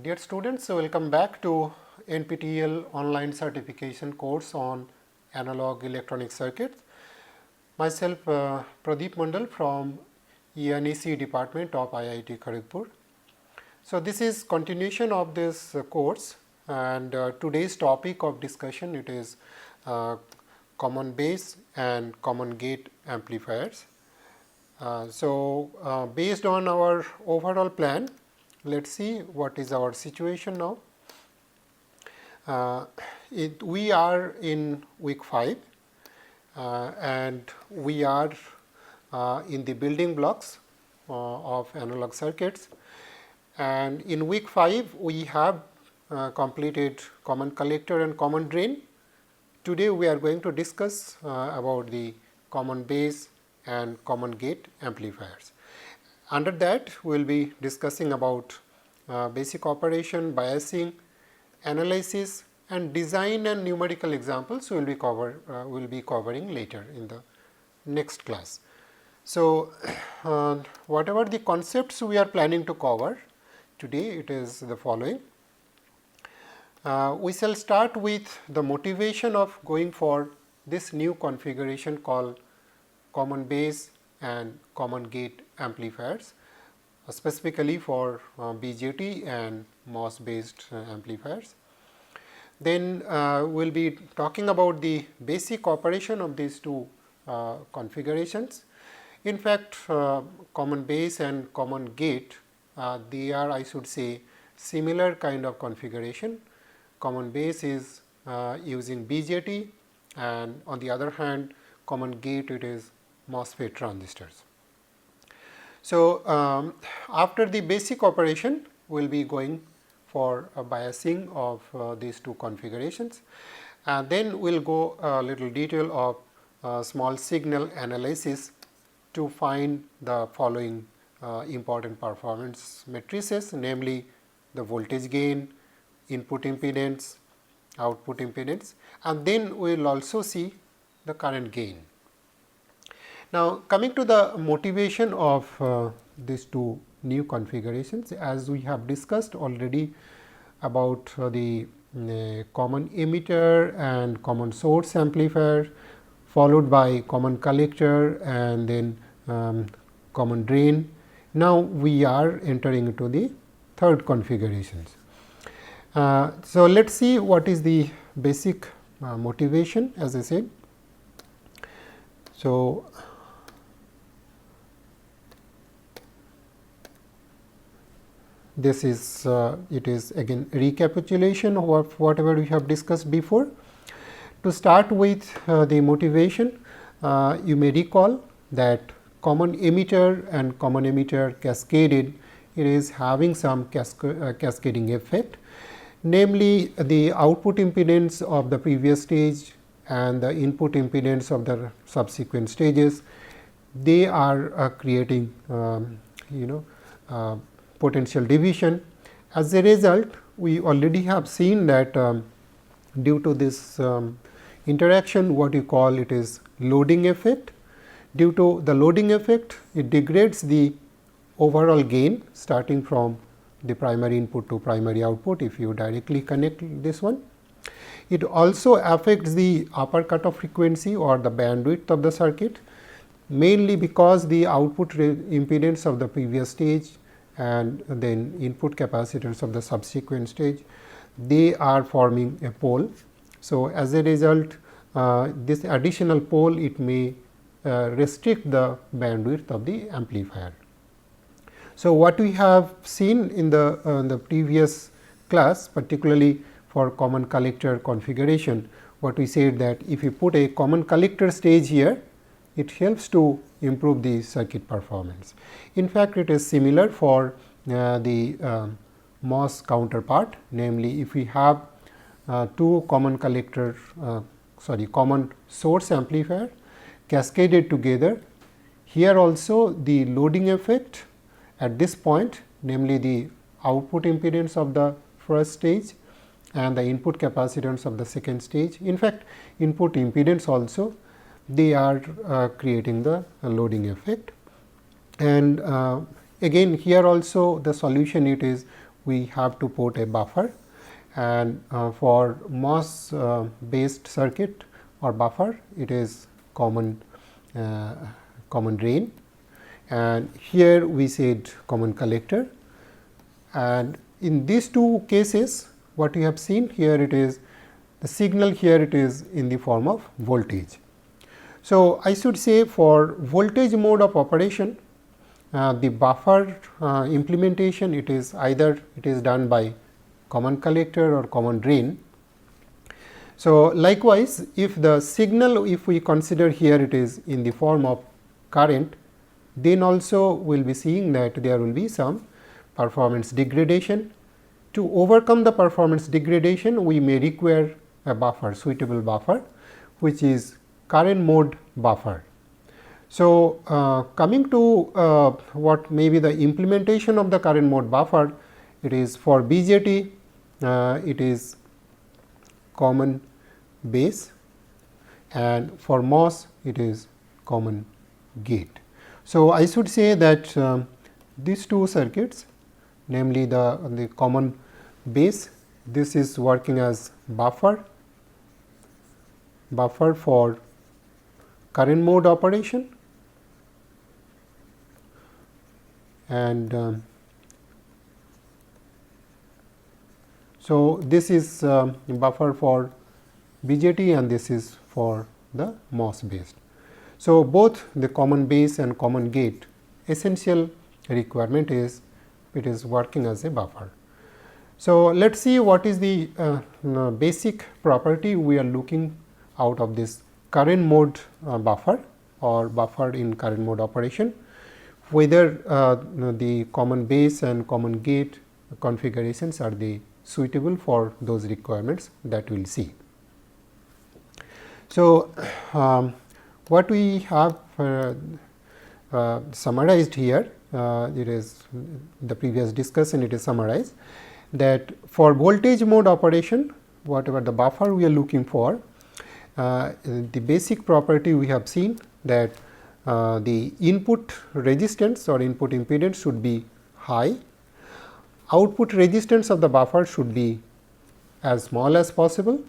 Dear students, welcome back to NPTEL online certification course on analog electronic circuits. Myself Pradeep Mandal from ENEC department of IIT Kharagpur. So this is continuation of this course, and today's topic of discussion it is common base and common gate amplifiers. Based on our overall plan, let's see what is our situation now. We are in week 5 and we are in the building blocks of analog circuits, and in week 5 we have completed common collector and common drain. Today we are going to discuss about the common base and common gate amplifiers. Under that we will be discussing about basic operation, biasing, analysis, and design and numerical examples we will be covering later in the next class. So, whatever the concepts we are planning to cover today, it is the following. We shall start with the motivation of going for this new configuration called common base and common gate amplifiers, specifically for BJT and MOS based amplifiers. Then we will be talking about the basic operation of these two configurations. In fact, common base and common gate, they are, I should say, similar kind of configuration. Common base is using BJT, and on the other hand, common gate it is MOSFET transistors. So, after the basic operation, we will be going for a biasing of these two configurations, and then we will go a little detail of small signal analysis to find the following important performance matrices, namely the voltage gain, input impedance, output impedance, and then we will also see the current gain. Now, coming to the motivation of these two new configurations, as we have discussed already about the common emitter and common source amplifier, followed by common collector and then common drain. Now, we are entering into the third configurations. So, let us see what is the basic motivation, as I said. So, this is it is again recapitulation of whatever we have discussed before. To start with the motivation, you may recall that common emitter and common emitter cascaded, it is having some cascading effect, namely the output impedance of the previous stage and the input impedance of the subsequent stages, they are creating potential division. As a result, we already have seen that due to this interaction, what you call it is loading effect. Due to the loading effect, it degrades the overall gain starting from the primary input to primary output if you directly connect this one. It also affects the upper cutoff frequency or the bandwidth of the circuit, mainly because the output impedance of the previous stage and then input capacitors of the subsequent stage, they are forming a pole. So, as a result, this additional pole it may restrict the bandwidth of the amplifier. So, what we have seen in the previous class, particularly for common collector configuration, what we said that if you put a common collector stage here, it helps to improve the circuit performance. In fact, it is similar for the MOS counterpart, namely if we have two common collector common source amplifier cascaded together. Here also the loading effect at this point, namely the output impedance of the first stage and the input capacitance of the second stage. In fact, input impedance also, they are creating the loading effect. And again here also the solution it is we have to put a buffer, and for MOS based circuit or buffer, it is common drain, and here we said common collector. And in these two cases, what you have seen here, it is the signal here, it is in the form of voltage. So, I should say for voltage mode of operation, the buffer implementation, it is either it is done by common collector or common drain. So, likewise, if the signal, if we consider here it is in the form of current, then also we will be seeing that there will be some performance degradation. To overcome the performance degradation, we may require a buffer, suitable buffer, which is current mode buffer. So, coming to what may be the implementation of the current mode buffer, it is for BJT, it is common base, and for MOS it is common gate. So, I should say that these two circuits, namely the common base, this is working as buffer for current mode operation, and so this is buffer for BJT and this is for the MOS based. So, both the common base and common gate, essential requirement is it is working as a buffer. So, let us see what is the basic property we are looking out of this current mode buffer or buffer in current mode operation, whether the common base and common gate configurations are the suitable for those requirements that we will see. So, what we have summarized here, it is the previous discussion, it is summarized that for voltage mode operation, whatever the buffer we are looking for, the basic property we have seen that the input resistance or input impedance should be high, output resistance of the buffer should be as small as possible,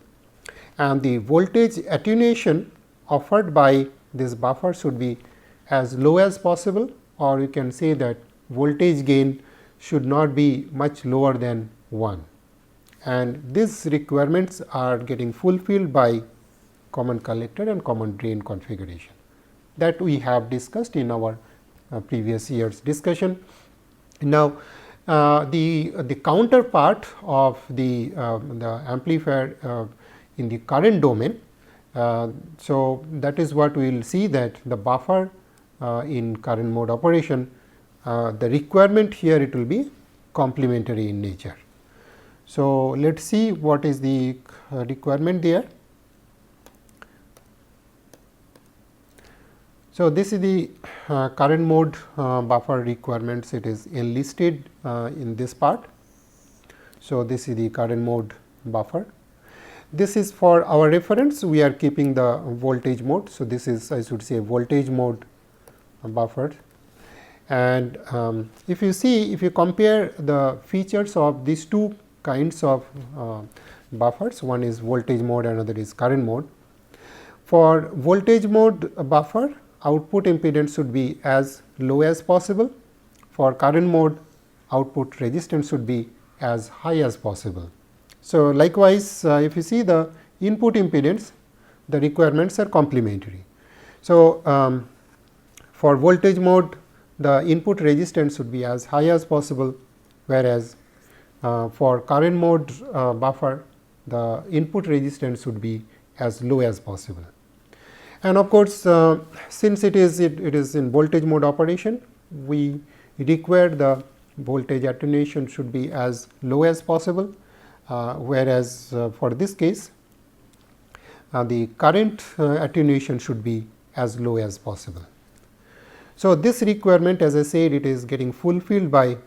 and the voltage attenuation offered by this buffer should be as low as possible, or you can say that voltage gain should not be much lower than 1, and these requirements are getting fulfilled by common collector and common drain configuration that we have discussed in our previous year's discussion. Now, the counterpart of the amplifier in the current domain, so that is what we will see, that the buffer in current mode operation, the requirement here it will be complementary in nature. So, let us see what is the requirement there. So, this is the current mode buffer requirements, it is enlisted in this part. So, this is the current mode buffer. This is for our reference, we are keeping the voltage mode. So, this is, I should say, voltage mode buffer. And if you see, if you compare the features of these two kinds of buffers, one is voltage mode, another is current mode. For voltage mode buffer, output impedance should be as low as possible. For current mode, output resistance should be as high as possible. So, likewise, if you see the input impedance, the requirements are complementary. So, for voltage mode, the input resistance should be as high as possible, whereas for current mode buffer, the input resistance should be as low as possible. And of course, since it is in voltage mode operation, we require the voltage attenuation should be as low as possible, whereas for this case the current attenuation should be as low as possible. So, this requirement, as I said, it is getting fulfilled by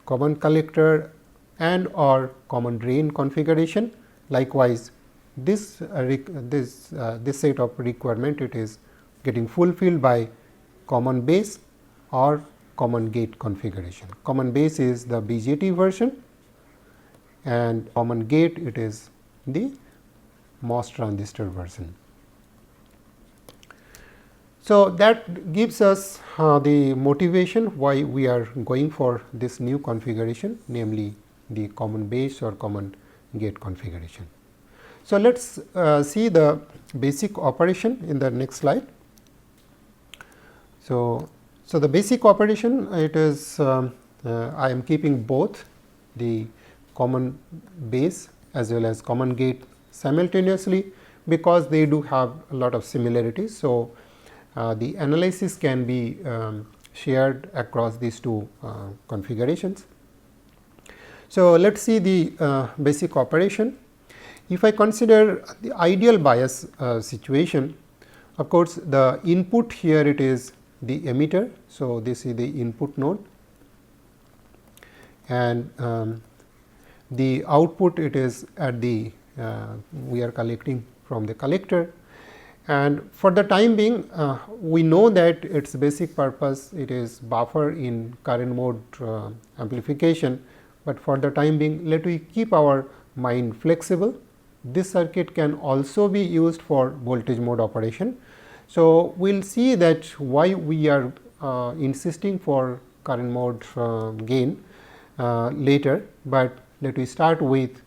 common collector and or common drain configuration. Likewise, this set of requirement, it is getting fulfilled by common base or common gate configuration. Common base is the BJT version and common gate it is the MOS transistor version. So, that gives us the motivation why we are going for this new configuration, namely the common base or common gate configuration. So, let us see the basic operation in the next slide. So, the basic operation it is I am keeping both the common base as well as common gate simultaneously, because they do have a lot of similarities. So, the analysis can be shared across these two configurations. So, let us see the basic operation. If I consider the ideal bias situation, of course, the input here it is the emitter. So, this is the input node, and the output it is at the we are collecting from the collector. And for the time being we know that its basic purpose it is buffer in current mode amplification, but for the time being let we keep our mind flexible. This circuit can also be used for voltage mode operation. So, we will see that why we are insisting for current mode gain later, but let we start with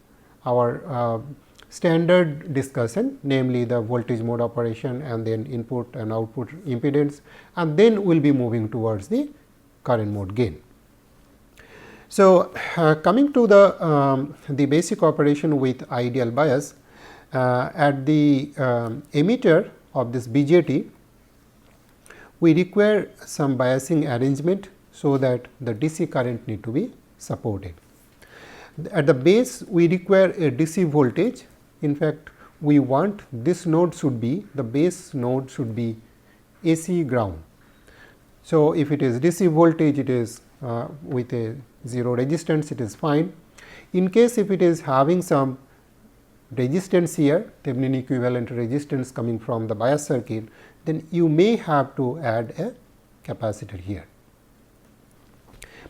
our standard discussion, namely the voltage mode operation and then input and output impedance, and then we will be moving towards the current mode gain. So, coming to the basic operation with ideal bias, at the emitter of this BJT, we require some biasing arrangement, so that the DC current need to be supported. At the base we require a DC voltage. In fact, we want this node should be, the base node should be AC ground. So, if it is DC voltage, it is with a 0 resistance, it is fine. In case if it is having some resistance here, Thevenin equivalent resistance coming from the bias circuit, then you may have to add a capacitor here.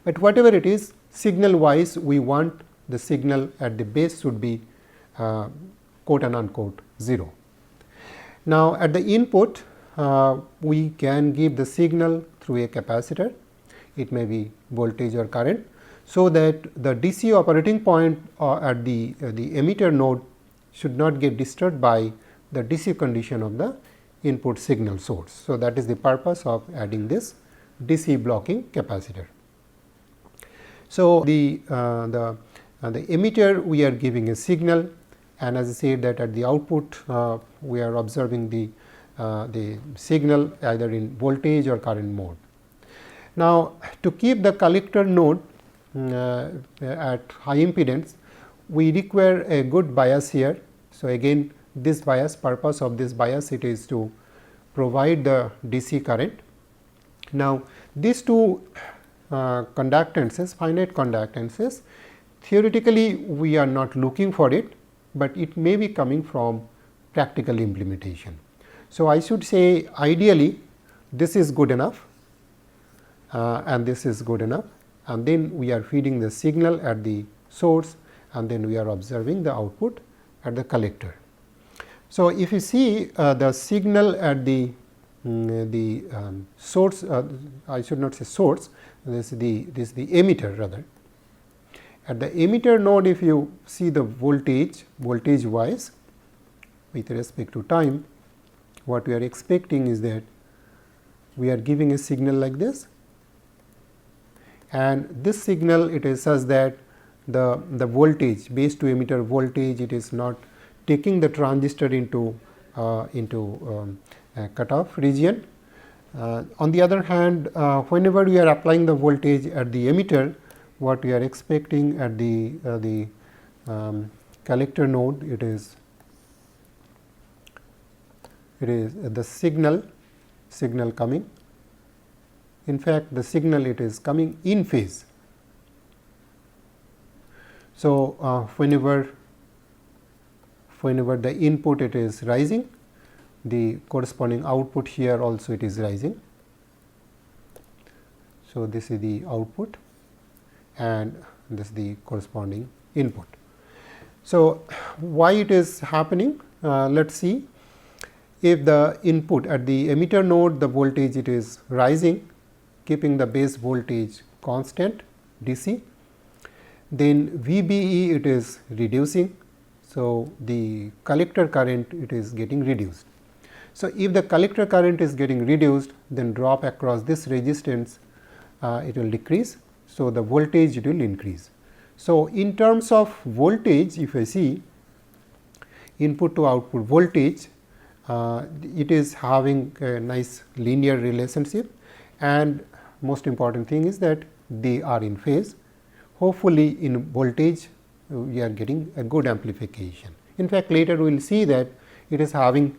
But whatever it is, signal wise we want the signal at the base should be quote and unquote 0. Now, at the input we can give the signal through a capacitor, it may be voltage or current, so that the DC operating point at the emitter node should not get disturbed by the DC condition of the input signal source. So, that is the purpose of adding this DC blocking capacitor. So, the emitter we are giving a signal, and as I said that at the output we are observing the signal either in voltage or current mode. Now, to keep the collector node at high impedance, we require a good bias here. So, again this bias, purpose of this bias it is to provide the DC current. Now, these two conductances, finite conductances, theoretically we are not looking for it, but it may be coming from practical implementation. So, I should say ideally this is good enough and this is good enough, and then we are feeding the signal at the source, and then we are observing the output at the collector. So, if you see the signal at the source, I should not say source, this is the emitter rather. At the emitter node, if you see the voltage wise with respect to time, what we are expecting is that we are giving a signal like this, and this signal it is such that the voltage, base to emitter voltage, it is not taking the transistor into cutoff region. On the other hand, whenever we are applying the voltage at the emitter, what we are expecting at the collector node, it is the signal coming. In fact, the signal it is coming in phase. So, whenever the input it is rising, the corresponding output here also it is rising. So, this is the output and this is the corresponding input. So, why it is happening? Let us see. If the input at the emitter node, the voltage it is rising, keeping the base voltage constant DC, then VBE it is reducing. So, the collector current it is getting reduced. So, if the collector current is getting reduced, then drop across this resistance it will decrease. So, the voltage it will increase. So, in terms of voltage, if I see input to output voltage, it is having a nice linear relationship, and most important thing is that they are in phase. Hopefully, in voltage we are getting a good amplification. In fact, later we will see that it is having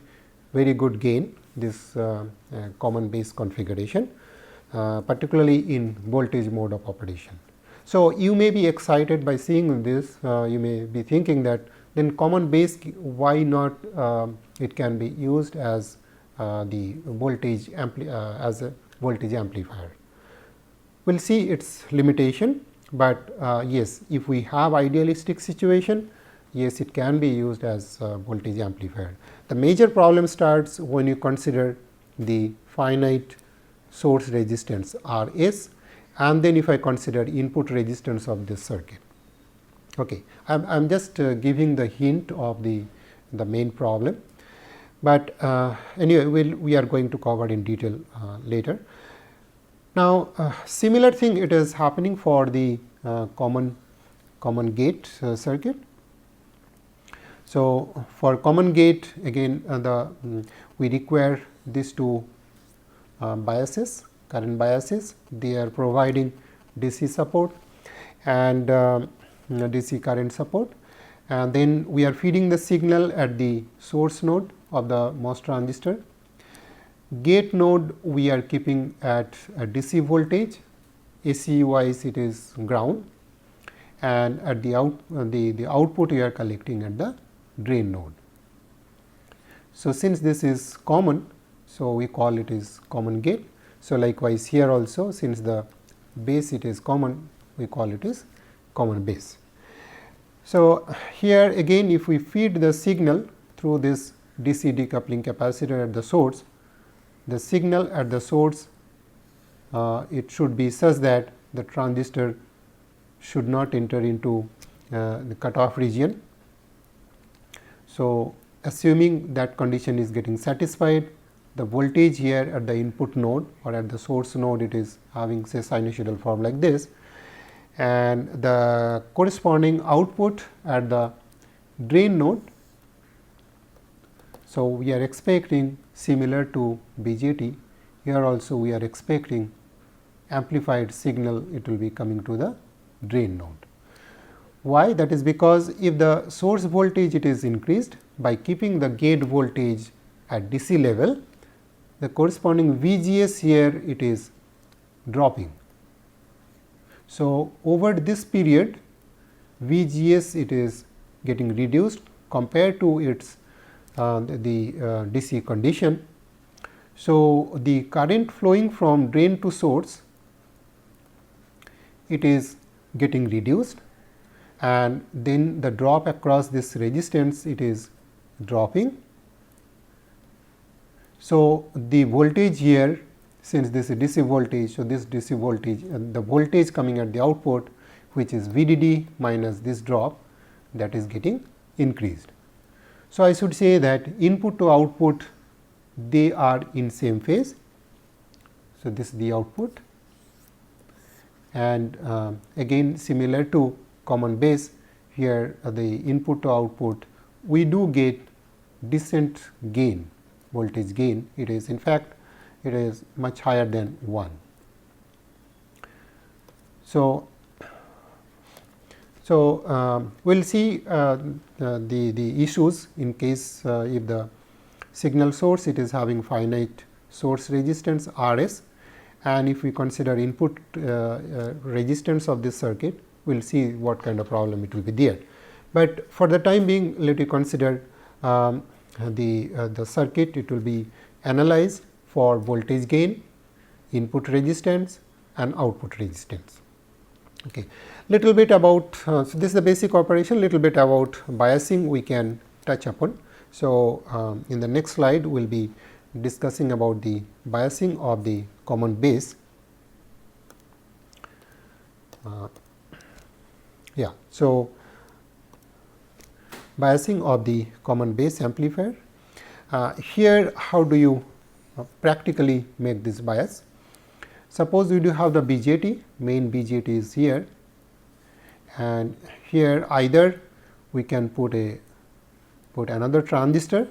very good gain, this common base configuration, particularly in voltage mode of operation. So, you may be excited by seeing this, you may be thinking that then common base, why not it can be used as the voltage as a voltage amplifier. We will see its limitation, but yes, if we have idealistic situation, yes, it can be used as a voltage amplifier. The major problem starts when you consider the finite source resistance R s, and then if I consider input resistance of this circuit. Okay. I am just giving the hint of the main problem, but anyway we are going to cover in detail later. Now, similar thing it is happening for the common gate circuit. So, for common gate again we require these two biases, current biases. They are providing DC support and DC current support, and then we are feeding the signal at the source node of the MOS transistor. Gate node we are keeping at a DC voltage, AC wise it is ground, and at the output we are collecting at the drain node. So, since this is common, so we call it is common gate. So, likewise here also, since the base it is common, we call it is common base. So, here again if we feed the signal through this DC decoupling capacitor at the source, the signal at the source it should be such that the transistor should not enter into the cutoff region. So, assuming that condition is getting satisfied, the voltage here at the input node or at the source node it is having say sinusoidal form like this, and the corresponding output at the drain node. So, we are expecting similar to BJT, here also we are expecting amplified signal, it will be coming to the drain node. Why? That is because if the source voltage it is increased by keeping the gate voltage at DC level, the corresponding VGS here it is dropping. So, over this period VGS it is getting reduced compared to its DC condition. So, the current flowing from drain to source it is getting reduced, and then the drop across this resistance it is dropping. So, the voltage here, since this is DC voltage, so this DC voltage the voltage coming at the output which is VDD minus this drop, that is getting increased. So, I should say that input to output they are in same phase. So, this is the output, and again similar to common base, here the input to output we do get decent gain, voltage gain. It is in fact it is much higher than 1. So, we will see the issues in case if the signal source it is having finite source resistance R s, and if we consider input resistance of this circuit, we will see what kind of problem it will be there. But for the time being, let us consider the circuit. It will be analyzed for voltage gain, input resistance and output resistance. Okay. Little bit about, so this is the basic operation, little bit about biasing we can touch upon. So, in the next slide we will be discussing about the biasing of the common base. Yeah. So, biasing of the common base amplifier. Here how do you practically make this bias? Suppose we do have the BJT, main BJT is here, and here either we can put another transistor,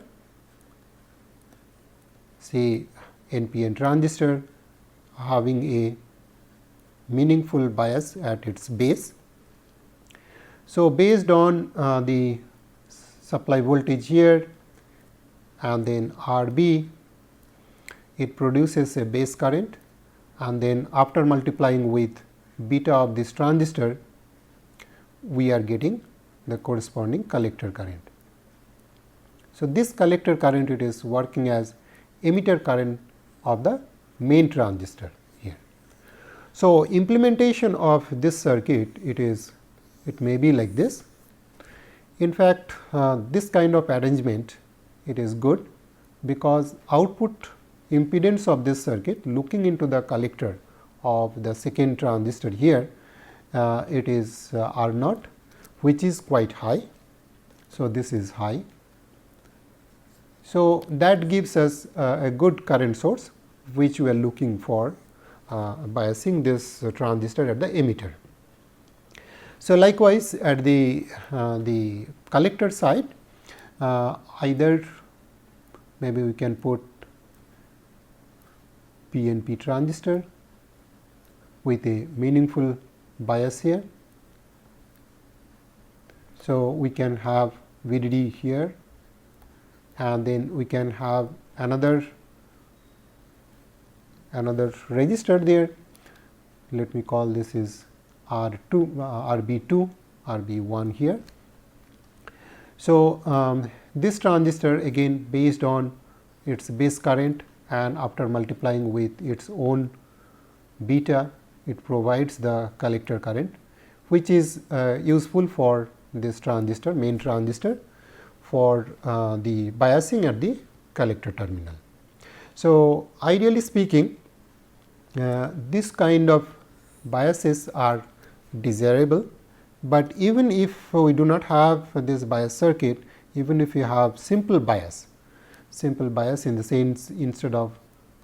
say NPN transistor having a meaningful bias at its base. So, based on the supply voltage here and then RB, it produces a base current, and then after multiplying with beta of this transistor, we are getting the corresponding collector current. So, this collector current, it is working as emitter current of the main transistor here. So, implementation of this circuit, it may be like this. In fact, this kind of arrangement, it is good, because output impedance of this circuit looking into the collector of the second transistor here, it is R naught, which is quite high. So, this is high. So, that gives us a good current source, which we are looking for biasing this transistor at the emitter. So, likewise at the collector side, either maybe we can put PNP transistor with a meaningful bias here. So, we can have VDD here, and then we can have another resistor there. Let me call this is R2, RB2, RB1 here. So, this transistor again based on its base current, and after multiplying with its own beta, it provides the collector current, which is useful for this transistor, main transistor, for the biasing at the collector terminal. So, ideally speaking, this kind of biases are desirable, but even if we do not have this bias circuit, even if you have simple bias in the sense instead of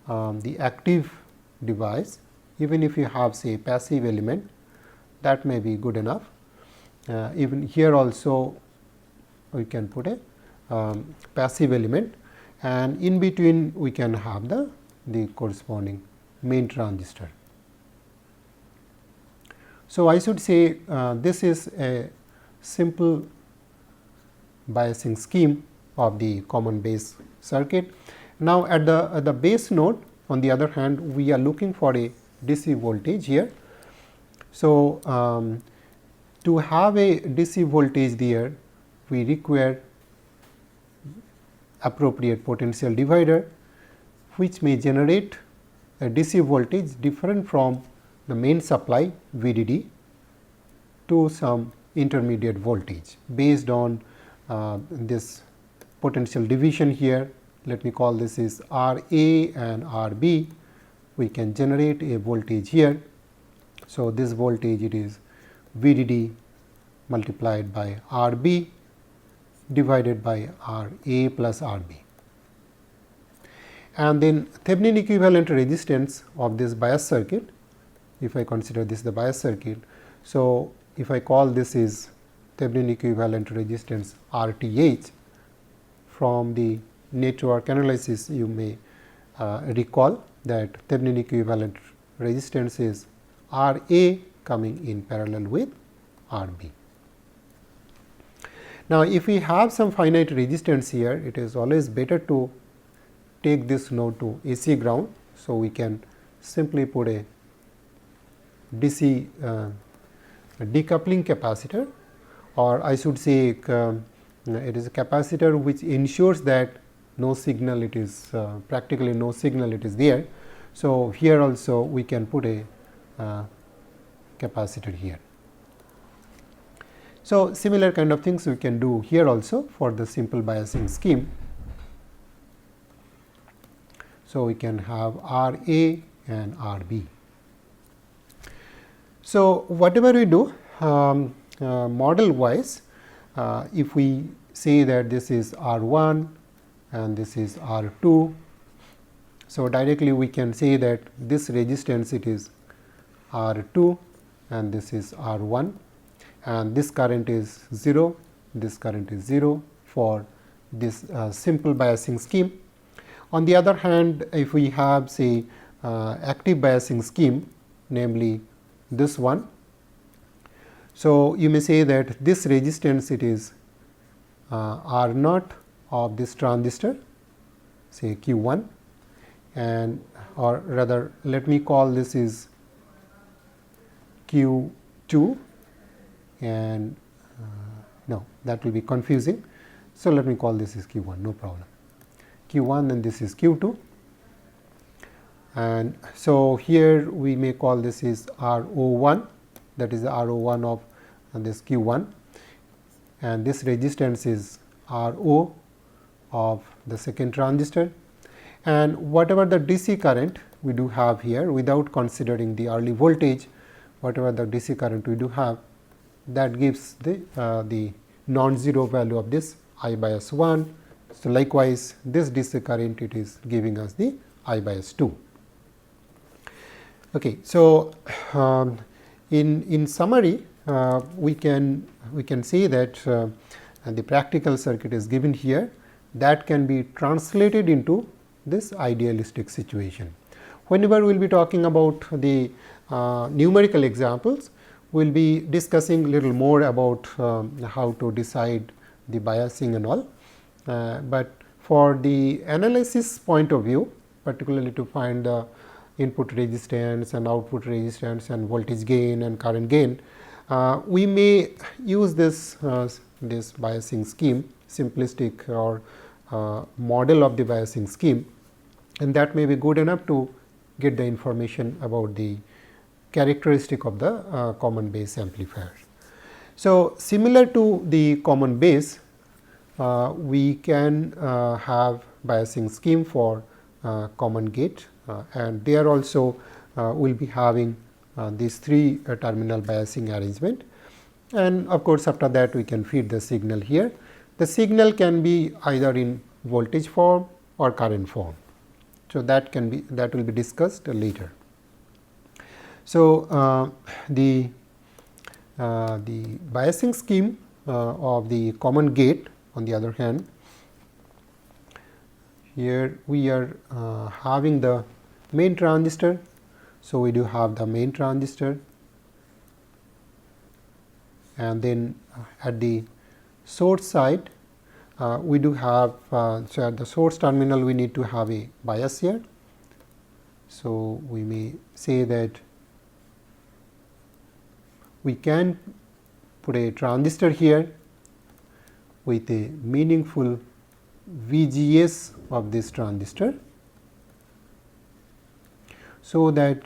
the active device, even if you have say passive element, that may be good enough. Even here also we can put a passive element, and in between we can have the corresponding main transistor. So, I should say this is a simple biasing scheme of the common base circuit. Now, at the base node, on the other hand, we are looking for a DC voltage here. So, to have a DC voltage there, we require appropriate potential divider, which may generate a DC voltage different from the main supply VDD to some intermediate voltage based on this potential division here. Let me call this is R A and R B. We can generate a voltage here. So, this voltage it is VDD multiplied by R B divided by R A plus R B. And then Thevenin equivalent resistance of this bias circuit, if I consider this the bias circuit. So, if I call this is Thevenin equivalent resistance RTH, from the network analysis you may recall that Thevenin equivalent resistance is R A coming in parallel with R B. Now, if we have some finite resistance here, it is always better to take this node to AC ground. So, we can simply put a DC decoupling capacitor, or I should say it is a capacitor which ensures that no signal it is practically no signal it is there. So, here also we can put a capacitor here. So, similar kind of things we can do here also for the simple biasing scheme. So, we can have R A and R B. So, whatever we do model wise, if we say that this is R 1 and this is R 2. So, directly we can say that this resistance it is R 2 and this is R 1 and this current is 0, this current is 0 for this simple biasing scheme. On the other hand, if we have say active biasing scheme, namely this one. So, you may say that this resistance it is R naught of this transistor, say Q 1, and or rather let me call this is Q 2 and no, that will be confusing. So, let me call this is Q 1, no problem. Q 1 and this is Q 2. And so, here we may call this is R O 1, that is the R O 1 of this Q 1, and this resistance is R O of the second transistor, and whatever the DC current we do have here without considering the early voltage, whatever the DC current we do have, that gives the non-zero value of this I bias 1. So, likewise this DC current it is giving us the I bias 2. Okay. So, in summary we can say that the practical circuit is given here that can be translated into this idealistic situation. Whenever we will be talking about the numerical examples, we will be discussing little more about how to decide the biasing and all, but for the analysis point of view, particularly to find the input resistance and output resistance and voltage gain and current gain, we may use this biasing scheme, simplistic or model of the biasing scheme, and that may be good enough to get the information about the characteristic of the common base amplifier. So, similar to the common base, we can have biasing scheme for common gate, and there also we will be having these 3 terminal biasing arrangement, and of course, after that we can feed the signal here. The signal can be either in voltage form or current form. So, that will be discussed later. So, the biasing scheme of the common gate, on the other hand, here we are having the main transistor. So, we do have the main transistor, and then at the source side we do have, so at the source terminal we need to have a bias here. So, we may say that we can put a transistor here with a meaningful VGS of this transistor, so that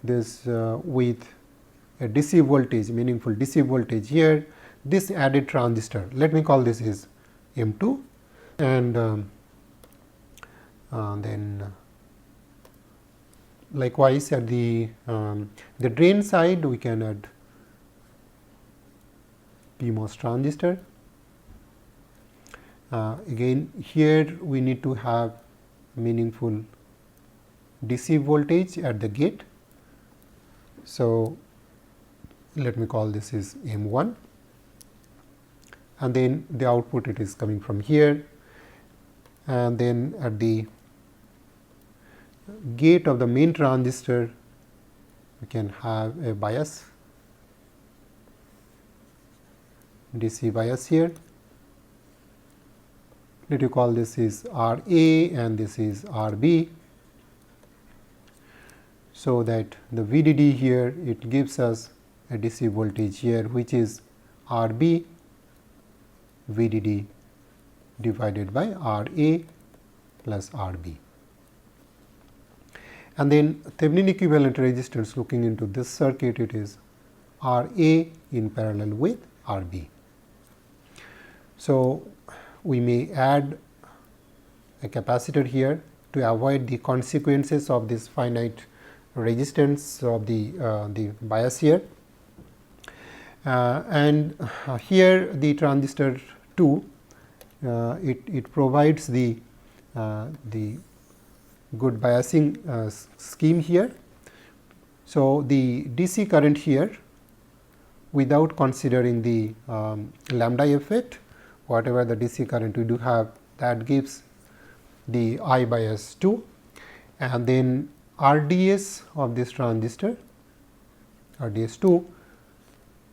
this with a DC voltage, meaningful DC voltage here, this added transistor, let me call this is M 2, and then likewise at the drain side we can add PMOS transistor. Again here we need to have meaningful DC voltage at the gate. So, let me call this is M 1, and then the output it is coming from here, and then at the gate of the main transistor we can have a bias, DC bias here. Let you call this is R A and this is R B. So, that the VDD here it gives us a DC voltage here, which is R B VDD divided by R A plus R B. and then Thevenin equivalent resistance looking into this circuit, it is R A in parallel with R B. So, we may add a capacitor here to avoid the consequences of this finite resistance of the bias here. And here the transistor 2, it provides the good biasing scheme here. So, the DC current here, without considering the lambda effect, whatever the DC current we do have, that gives the I bias 2, and then RDS of this transistor, RDS 2,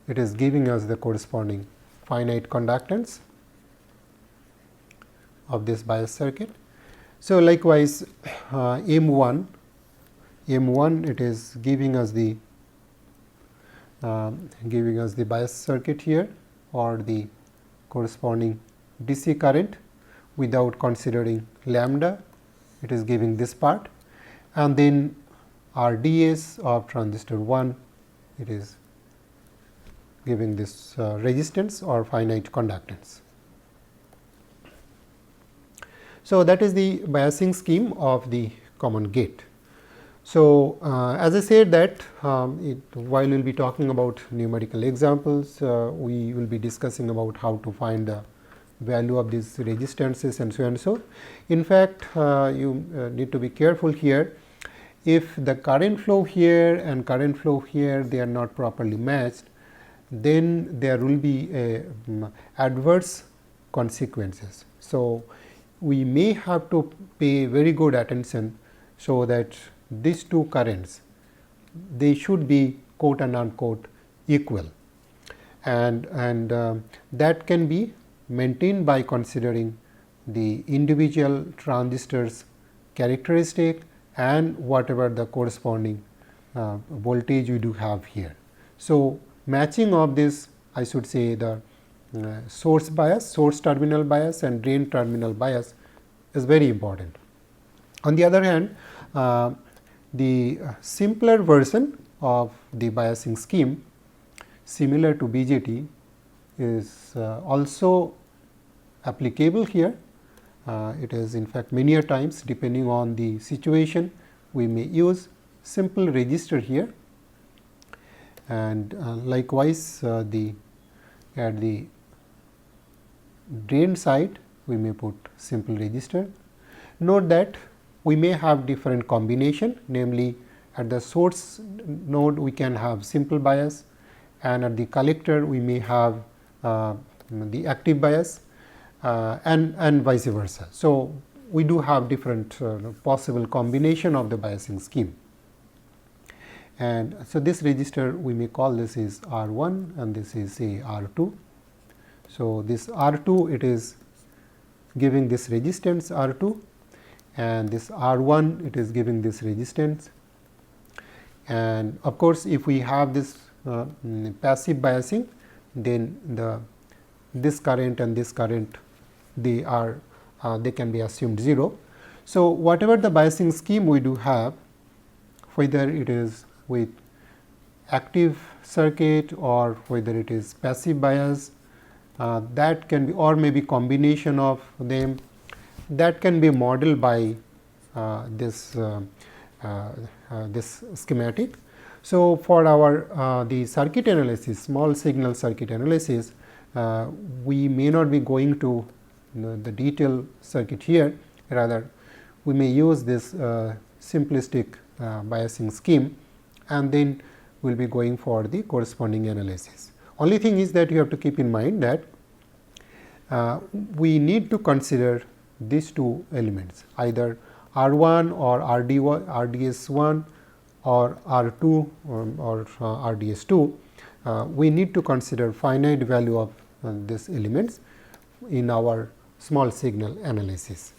it is giving us the corresponding finite conductance of this bias circuit. So, likewise M1 it is giving us the bias circuit here, or the corresponding DC current without considering lambda, it is giving this part, and then RDS of transistor 1, it is giving this resistance or finite conductance. So, that is the biasing scheme of the common gate. So, as I said that while we will be talking about numerical examples, we will be discussing about how to find the value of these resistances and so and so. In fact, you need to be careful here. If the current flow here and current flow here, they are not properly matched, then there will be adverse consequences. So, we may have to pay very good attention, so that these two currents, they should be quote and unquote equal, and that can be maintained by considering the individual transistors characteristic and whatever the corresponding voltage we do have here. So, matching of this, I should say, the source bias, source terminal bias and drain terminal bias is very important. On the other hand, the simpler version of the biasing scheme, similar to BJT, is also applicable here. It is in fact many a times, depending on the situation, we may use simple resistor here, and likewise at the drain side we may put simple resistor. Note that we may have different combination, namely at the source node we can have simple bias, and at the collector we may have the active bias, and vice versa. So, we do have different possible combination of the biasing scheme. And so, this resistor we may call this is R1 and this is say R2. So, this R2, it is giving this resistance R2, and this R1, it is giving this resistance. And of course, if we have this passive biasing, then this current and this current, they can be assumed 0. So, whatever the biasing scheme we do have, whether it is with active circuit or whether it is passive bias, that can be, or maybe combination of them, that can be modeled by this schematic. So, for our the circuit analysis, small signal circuit analysis, we may not be going to the detailed circuit here, rather we may use this simplistic biasing scheme, and then we will be going for the corresponding analysis. Only thing is that you have to keep in mind that we need to consider these two elements, either R1 or RDS1 or R2 or RDS2. We need to consider finite value of these elements in our small signal analysis.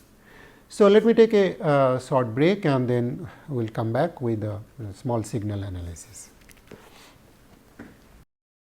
So, let me take a short break, and then we will come back with a small signal analysis.